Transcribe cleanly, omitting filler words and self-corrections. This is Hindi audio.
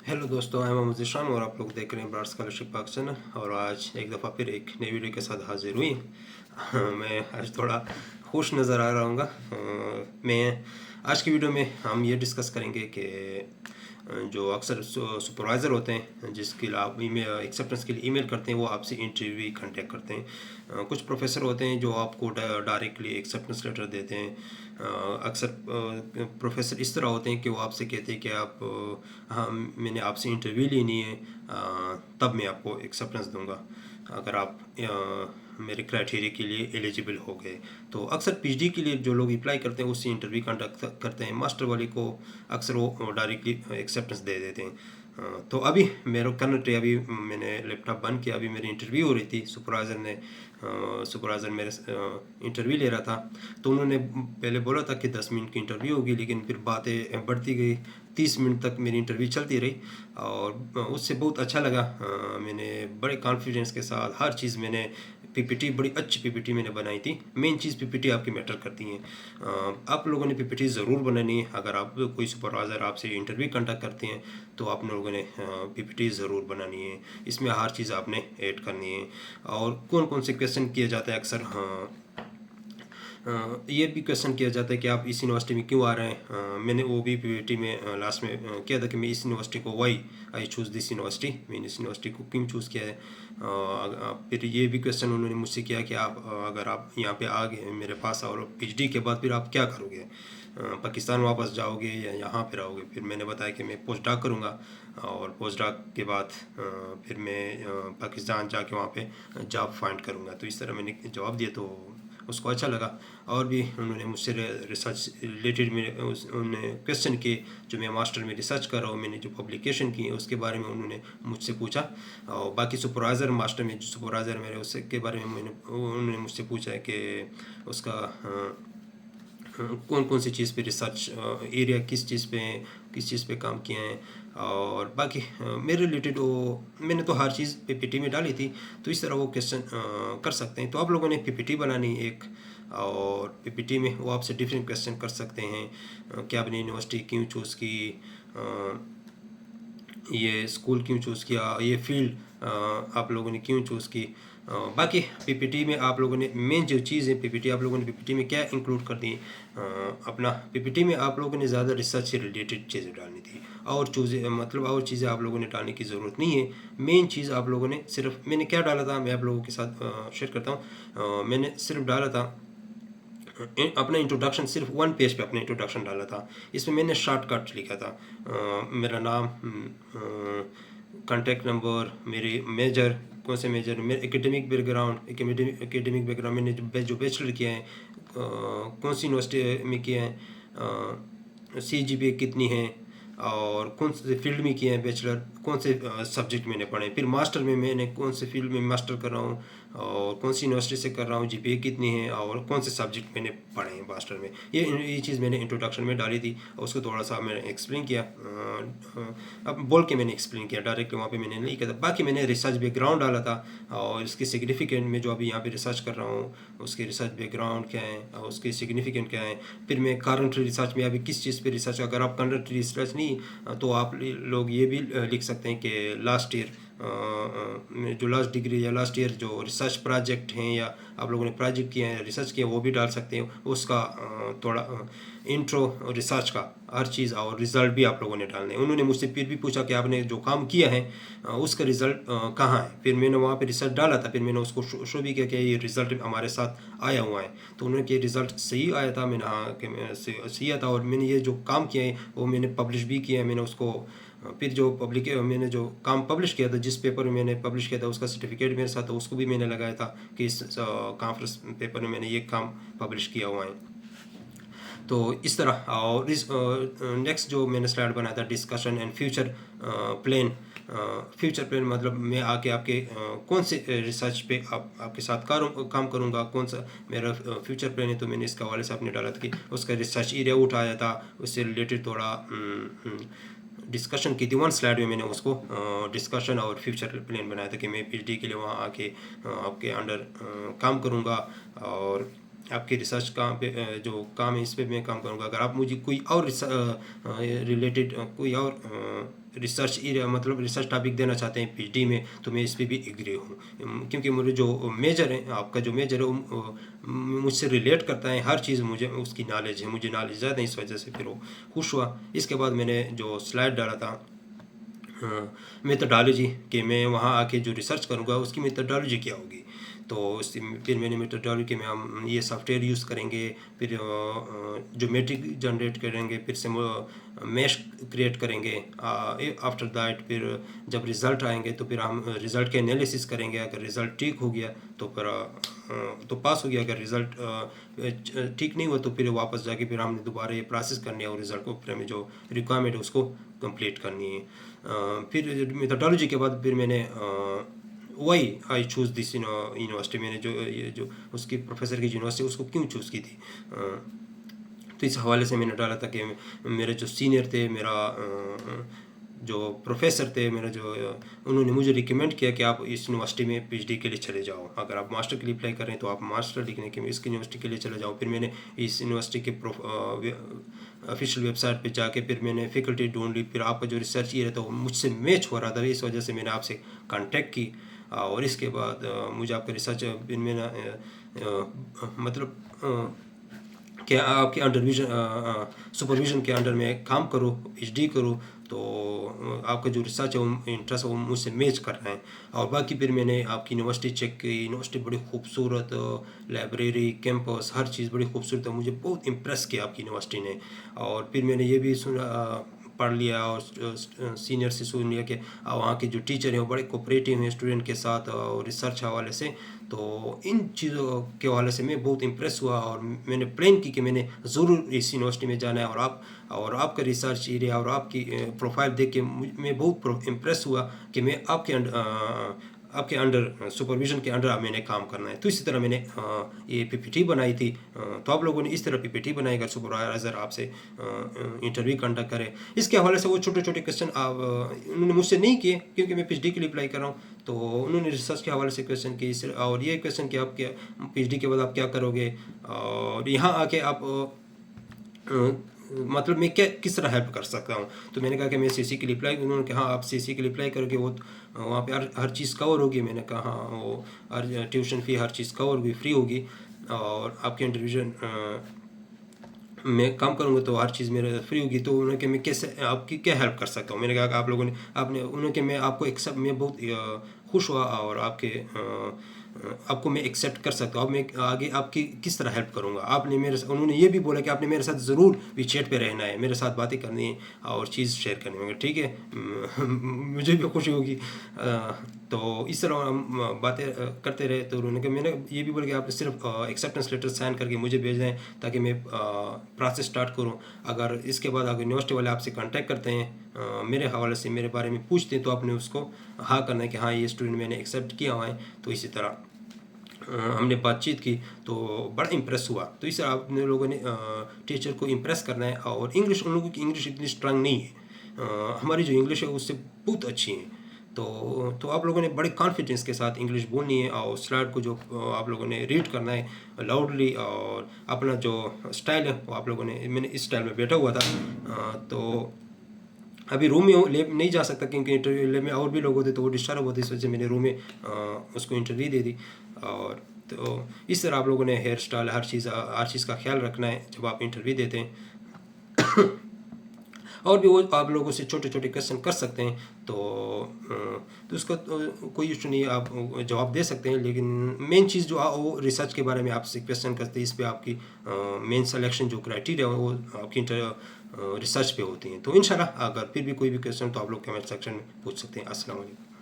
हेलो दोस्तों, मैं मोहम्मद ज़ीशान और आप लोग देख रहे हैं ब्रॉड स्कॉलरशिप पाकिस्तान। और आज एक दफ़ा फिर एक नई वीडियो के साथ हाजिर हुई। मैं आज थोड़ा खुश नज़र आ रहा हूँ। मैं आज की वीडियो में हम ये डिस्कस करेंगे कि जो अक्सर सुपरवाइज़र होते हैं जिसके लिए आप ईमेल एक्सेप्टेंस के लिए ईमेल करते हैं, वो आपसे इंटरव्यू कांटेक्ट करते हैं। कुछ प्रोफेसर होते हैं जो आपको डायरेक्टली एक्सेप्टेंस लेटर देते हैं। अक्सर प्रोफेसर इस तरह होते हैं कि वो आपसे कहते हैं कि आप हाँ, मैंने आपसे इंटरव्यू लेनी है, तब मैं आपको एक्सेप्टेंस दूंगा अगर आप मेरे क्राइटेरिया के लिए एलिजिबल हो गए। तो अक्सर पीएचडी के लिए जो लोग अप्लाई करते हैं उससे इंटरव्यू कंडक्ट करते हैं। मास्टर वाले को अक्सर वो डायरेक्टली एक्सेप्टेंस दे देते हैं। तो अभी मेरा करंट अभी मैंने लैपटॉप बंद किया, अभी मेरी इंटरव्यू हो रही थी। सुपरवाइज़र मेरे इंटरव्यू ले रहा था। तो उन्होंने पहले बोला था कि 10 मिनट की इंटरव्यू होगी, लेकिन फिर बातें बढ़ती गई, 30 मिनट तक मेरी इंटरव्यू चलती रही। और उससे बहुत अच्छा लगा। मैंने बड़े कॉन्फिडेंस के साथ हर चीज़ मैंने पीपीटी, बड़ी अच्छी पीपीटी मैंने बनाई थी। मेन चीज़ पीपीटी आपकी मैटर करती हैं। आप लोगों ने पीपीटी ज़रूर बनानी है। अगर आप कोई सुपरवाइज़र आपसे इंटरव्यू कंडक्ट करते हैं तो आप लोगों ने पीपीटी ज़रूर बनानी है। इसमें हर चीज़ आपने ऐड करनी है। और कौन कौन से क्वेश्चन किए जाते हैं अक्सर, ये भी क्वेश्चन किया जाता है कि आप इस यूनिवर्सिटी में क्यों आ रहे हैं। मैंने वो भी पीपीटी में लास्ट में किया था कि मैं इस यूनिवर्सिटी को, why I choose this university, मैंने इस यूनिवर्सिटी को क्यों चूज़ किया है। फिर ये भी क्वेश्चन उन्होंने मुझसे किया कि आप अगर आप यहाँ पे आ गए मेरे पास और पीएचडी के बाद फिर आप क्या करोगे, पाकिस्तान वापस जाओगे या यहाँ पे रहोगे। फिर मैंने बताया कि मैं पोस्ट डॉक करूँगा और पोस्ट डॉक के बाद फिर मैं पाकिस्तान जाके वहाँ पे जॉब फाइंड करूँगा। तो इस तरह मैंने जवाब दिया, तो उसको अच्छा लगा। और भी उन्होंने मुझसे रिसर्च रिलेटेड में उन्होंने क्वेश्चन किए, जो मैं मास्टर में रिसर्च कर रहा हूँ, मैंने जो पब्लिकेशन की है उसके बारे में उन्होंने मुझसे पूछा। और बाकी सुपरवाइज़र, मास्टर में जो सुपरवाइज़र मेरे उसके बारे में उन्होंने मुझसे पूछा है कि उसका कौन कौन सी चीज़ पे रिसर्च एरिया, किस चीज़ पे काम किए हैं। और बाकी मेरे रिलेटेड वो मैंने तो हर चीज़ पीपीटी में डाली थी। तो इस तरह वो क्वेश्चन कर सकते हैं। तो आप लोगों ने पीपीटी बनानी एक, और पीपीटी में वो आपसे डिफरेंट क्वेश्चन कर सकते हैं कि आपने यूनिवर्सिटी क्यों चूज़ की, ये स्कूल क्यों चूज़ किया, ये फील्ड आप लोगों ने क्यों चूज़ की। बाकी पीपीटी में आप लोगों ने मेन जो चीज़ है, पीपीटी आप लोगों ने पीपीटी में क्या इंक्लूड कर दी, अपना पीपीटी में आप लोगों ने ज़्यादा रिसर्च से रिलेटेड चीज़ें डालनी थी। और चीज़ें मतलब और चीज़ें आप लोगों ने डालने की ज़रूरत नहीं है। मेन चीज़ आप लोगों ने सिर्फ, मैंने क्या डाला था मैं आप लोगों के साथ शेयर करता हूँ। मैंने सिर्फ डाला था अपना इंट्रोडक्शन, सिर्फ वन पेज पे अपना इंट्रोडक्शन डाला था। इसमें मैंने शॉर्टकट लिखा था, मेरा नाम, कांटेक्ट नंबर, मेरे मेजर, कौन से मेजर, मेरे एकेडमिक बैकग्राउंड, एकेडमिक बैकग्राउंड मैंने जो बैचलर किया है कौन सी यूनिवर्सिटी में किया है, सीजीपीए कितनी है, और कौन से फील्ड में किए हैं बैचलर, कौन से सब्जेक्ट मैंने पढ़े। फिर मास्टर में मैंने कौन से फील्ड में मास्टर कर रहा हूँ और कौन सी यूनिवर्सिटी से कर रहा हूँ, जीपीए कितनी है, और कौन से सब्जेक्ट मैंने पढ़े हैं मास्टर में। ये चीज़ मैंने इंट्रोडक्शन में डाली थी और उसको थोड़ा सा मैंने एक्सप्लेन किया। अब बोल के मैंने एक्सप्लेन किया, डायरेक्टली वहाँ पे मैंने नहीं किया था। बाकी मैंने रिसर्च बैकग्राउंड डाला था और इसकी सिग्निफिकेंट में जो अभी यहाँ पे रिसर्च कर रहा हूँ उसकी रिसर्च बैकग्राउंड क्या है और उसकी सिग्निफिकेंट क्या है। फिर मैं करंट रिसर्च में अभी किस चीज़ पे रिसर्च, अगर आप करंट रिसर्च नहीं तो आप लोग ये भी लिख सकते हैं कि लास्ट ईयर जो लास्ट डिग्री या लास्ट ईयर जो रिसर्च प्रोजेक्ट हैं या आप लोगों ने प्रोजेक्ट किए हैं, रिसर्च किया, वो भी डाल सकते हैं। उसका थोड़ा इंट्रो रिसर्च का हर चीज़ और रिज़ल्ट भी आप लोगों ने डालने हैं। उन्होंने मुझसे फिर भी पूछा कि आपने जो काम किया है उसका रिज़ल्ट कहाँ है। फिर मैंने वहाँ पे रिज़ल्ट डाला था, फिर मैंने उसको शो भी किया कि ये रिज़ल्ट हमारे साथ आया हुआ है। तो उन्होंने कि रिज़ल्ट सही आया था, मैंने हाँ कि सही आया था, और मैंने ये जो काम किया है वो मैंने पब्लिश भी किया है। मैंने उसको फिर जो मैंने जो काम पब्लिश किया था, जिस पेपर में मैंने पब्लिश किया था उसका सर्टिफिकेट मेरे साथ था, उसको भी मैंने लगाया था कि इस कॉन्फ्रेंस पेपर में मैंने ये काम पब्लिश किया हुआ है। तो इस तरह, और इस नेक्स्ट जो मैंने स्लाइड बनाया था, discussion and future plan. Future plan मतलब मैं आके आपके कौन से रिसर्च पे आपके साथ काम करूँगा, कौन सा मेरा फ्यूचर प्लान है। तो मैंने इसका हवाले से आपने डाला था कि उसका रिसर्च एरिया उठाया था, उससे रिलेटेड थोड़ा डिस्कशन की थी। वन स्लाइड में मैंने उसको डिस्कशन और फ्यूचर प्लान बनाया था कि मैं पीएचडी के लिए वहाँ आके आपके अंडर काम करूँगा और आपके रिसर्च काम पे जो काम है इस पे मैं काम करूँगा। अगर आप मुझे कोई और रिलेटेड कोई और रिसर्च एरिया मतलब रिसर्च टॉपिक देना चाहते हैं पीएचडी में, तो मैं इस पे भी एग्री हूँ, क्योंकि मेरे जो मेजर है, आपका जो मेजर है वो मुझसे रिलेट करता है, हर चीज़ मुझे उसकी नॉलेज है, मुझे नॉलेज ज़्यादा है, इस वजह से फिर वो खुश हुआ। इसके बाद मैंने जो स्लाइड डाला था मेथडोलॉजी कि मैं वहाँ आके जो रिसर्च करूँगा उसकी मेथडोलॉजी क्या होगी, तो फिर मैंने मेथडोलॉजी में हम ये सॉफ्टवेयर यूज़ करेंगे, फिर जो मैट्रिक जनरेट करेंगे, फिर से मैश क्रिएट करेंगे। आफ्टर दैट फिर जब रिज़ल्ट आएंगे तो फिर हम रिज़ल्ट के एनालिसिस करेंगे, अगर रिज़ल्ट ठीक हो गया तो फिर तो पास हो गया, अगर रिज़ल्ट ठीक नहीं हुआ तो फिर वापस जाके फिर हमने दोबारा ये प्रोसेस करनी है और रिज़ल्ट को फिर हमें जो रिक्वायरमेंट है उसको कंप्लीट करनी है। फिर मेथडोलॉजी के बाद फिर मैंने why I choose this university, मैंने जो ये जो उसकी प्रोफेसर की यूनिवर्सिटी उसको क्यों चूज़ की थी, तो इस हवाले से मैंने डाला था कि मेरे जो सीनियर थे, मेरा जो प्रोफेसर थे, मेरा जो उन्होंने मुझे रिकमेंड किया कि आप इस यूनिवर्सिटी में पीएचडी के लिए चले जाओ, अगर आप मास्टर के लिए अप्लाई करें तो आप मास्टर लिखने के इसकी यूनिवर्सिटी के लिए चले जाओ। फिर मैंने इस यूनिवर्सिटी के ऑफिशियल वेबसाइट पे जाके फिर मैंने फैकल्टी ढूंढ ली, फिर आपका जो रिसर्च ये रहता है वो मुझसे मैच हो रहा था, इस वजह से मैंने आपसे कांटेक्ट की। और इसके बाद मुझे आपका रिसर्च फिर मैंने मतलब कि आपके अंडर सुपरविजन के अंडर में काम करो, पीएचडी करो, तो आपका जो रिसर्च है वो इंटरेस्ट है वो मुझसे मैच कर रहे हैं। और बाकी फिर मैंने आपकी यूनिवर्सिटी चेक की, यूनिवर्सिटी बड़ी खूबसूरत, लाइब्रेरी, कैंपस, हर चीज़ बड़ी खूबसूरत है, मुझे बहुत इम्प्रेस किया आपकी यूनिवर्सिटी ने। और फिर मैंने ये भी सुना, पढ़ लिया और सीनियर से सुन लिया कि वहाँ के जो टीचर हैं वो बड़े कोऑपरेटिव हैं स्टूडेंट के साथ और रिसर्च हवाले से, तो इन चीज़ों के हवाले से मैं बहुत इम्प्रेस हुआ और मैंने प्लान की कि मैंने ज़रूर इस यूनिवर्सिटी में जाना है। और आपका रिसर्च एरिया और आपकी प्रोफाइल देख के मैं बहुत इम्प्रेस हुआ कि मैं आपके अंडर सुपरविज़न के अंडर मैंने काम करना है। तो इसी तरह मैंने ये पीपीटी बनाई थी। तो आप लोगों ने इस तरह पीपीटी बनाई अगर सुपरवाइज़र आपसे इंटरव्यू कंडक्ट करे। इसके हवाले से वो छोटे छोटे क्वेश्चन आप उन्होंने मुझसे नहीं किए क्योंकि मैं पीएचडी के लिए अप्लाई कर रहा हूँ, तो उन्होंने रिसर्च के हवाले से क्वेश्चन किए और ये क्वेश्चन कि आप क्या पीएचडी के बाद आप क्या करोगे और यहाँ आके आप मतलब मैं क्या किस तरह हेल्प कर सकता हूँ। तो मैंने कहा कि मैं सीसी के लिए अप्लाई, उन्होंने कहा आप सीसी के लिए अप्लाई करोगे वो वहाँ पे हर चीज़ कवर होगी। मैंने कहा हाँ, वो हर ट्यूशन फ़ी हर चीज़ कवर होगी, फ्री होगी और आपके इंटरव्यू मैं काम करूँगा तो हर चीज़ मेरे फ्री होगी। तो उन्होंने कि मैं कैसे आपकी क्या हेल्प कर सकता हूँ। मैंने कहा कि आप लोगों ने आपने उन्होंने कि मैं आपको एक्सेप्ट, मैं बहुत खुश हुआ और आपको मैं एक्सेप्ट कर सकता हूँ। अब मैं आगे आपकी किस तरह हेल्प करूँगा। आपने उन्होंने ये भी बोला कि आपने मेरे साथ ज़रूर भी चैट पे रहना है, मेरे साथ बातें करनी है और चीज़ शेयर करनी है। ठीक है, मुझे भी खुशी होगी। तो इस तरह हम बातें करते रहे। तो उन्होंने मैंने ये भी बोला कि आप सिर्फ एक्सेप्टेंस लेटर साइन करके मुझे भेज दें ताकि मैं प्रोसेस स्टार्ट करूँ। अगर इसके बाद अगर यूनिवर्सिटी वाले आपसे कांटेक्ट करते हैं मेरे हवाले से मेरे बारे में पूछते हैं तो आपने उसको हाँ करना है कि हाँ ये स्टूडेंट मैंने एक्सेप्ट किया हुआ है। तो इसी तरह हमने बातचीत की तो बड़ा इम्प्रेस हुआ। तो इस आपने लोगों ने टीचर को इम्प्रेस करना है। और इंग्लिश, उन लोगों की इंग्लिश इतनी स्ट्रांग नहीं है, हमारी जो इंग्लिश है उससे बहुत अच्छी है। तो आप लोगों ने बड़े कॉन्फिडेंस के साथ इंग्लिश बोलनी है और स्लाइड को जो आप लोगों ने रीड करना है लाउडली, और अपना जो स्टाइल है वो आप लोगों ने, मैंने इस स्टाइल में बैठा हुआ था। तो अभी रूम में लेब नहीं जा सकता क्योंकि इंटरव्यू लेब में और भी लोग होते तो वो डिस्टर्ब होते, इस वजह से मैंने रूम में उसको इंटरव्यू दे दी। और तो इस तरह आप लोगों ने हेयर स्टाइल हर चीज़ का ख्याल रखना है जब आप इंटरव्यू देते हैं। और भी वो आप लोगों से छोटे छोटे क्वेश्चन कर सकते हैं। तो उसका कोई इशू नहीं, आप जवाब दे सकते हैं। लेकिन मेन चीज़ जो वो रिसर्च के बारे में आपसे क्वेश्चन करते हैं, इस पे आपकी मेन सिलेक्शन जो क्राइटेरिया वो आपकी रिसर्च पे होती हैं। तो इंशाल्लाह अगर फिर भी कोई भी क्वेश्चन तो आप लोग कमेंट सेक्शन में पूछ सकते हैं। अस्सलाम वालेकुम।